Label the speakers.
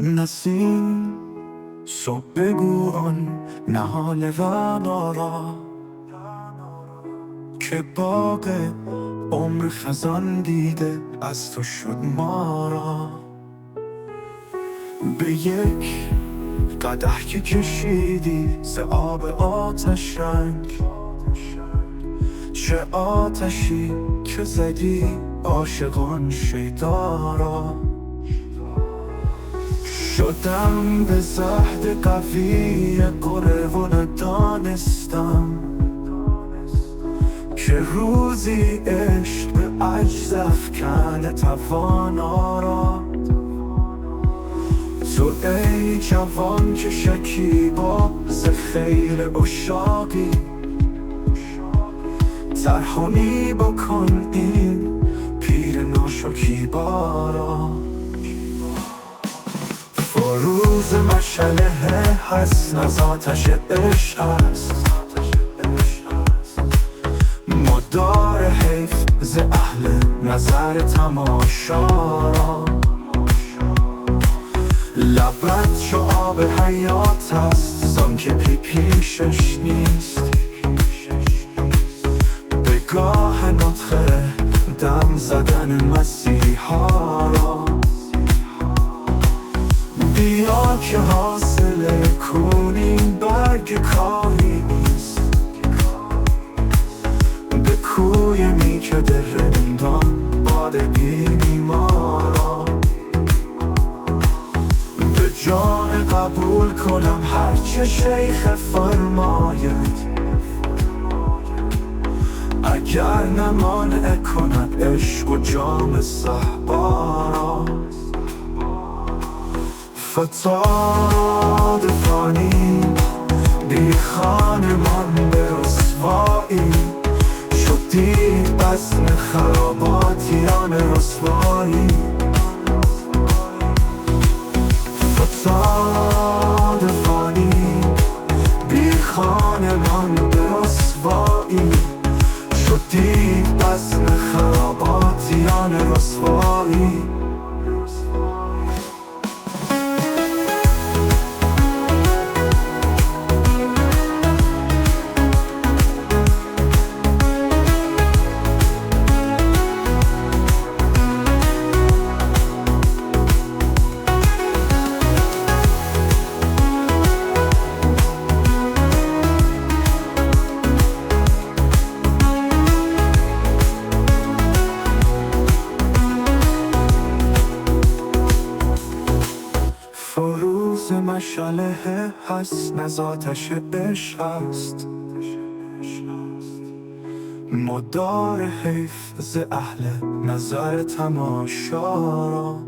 Speaker 1: نسیم صبح بگو آن نهال رعنا که باغ عمر خزان دیده از تو شد ما را. به یک قدح که کشیدی ز آب آتش رنگ، چه آتشی که زدی عاشقان شیدا را. شدم به زهد قوی قره و ندانستم که روزی عشق به عجز افکن توانا را. تو ای جوان که شکیبا ز خیل عشاقی، ترحمی بکن این پیر ناشکیبا را. فروز مشعله هست از آتش عشق است، مدار حیف ز اهل نظر تماشا را. لبت چو آب حیات است زان که پیشش نیست، به گاه نطخه دم زدن مسیحا را. بیا که حاصل کنیم برگ کاری نیست، به کوی میکده رندان باده بینی ما را. به جان قبول کنم هرچه شیخ فرماید، اگر نمانع کند عشق و جام صحبا را. فتاد فانی بی خانمان به رسوایی، شدی بزم خراباتیان رسوایی. فتاد فانی بی خانمان به رسوایی، شدی بزم خراباتیان رسوایی. فروز مشعله هست از آتش عشق است، مدار حیف ز اهل نظر تماشا را.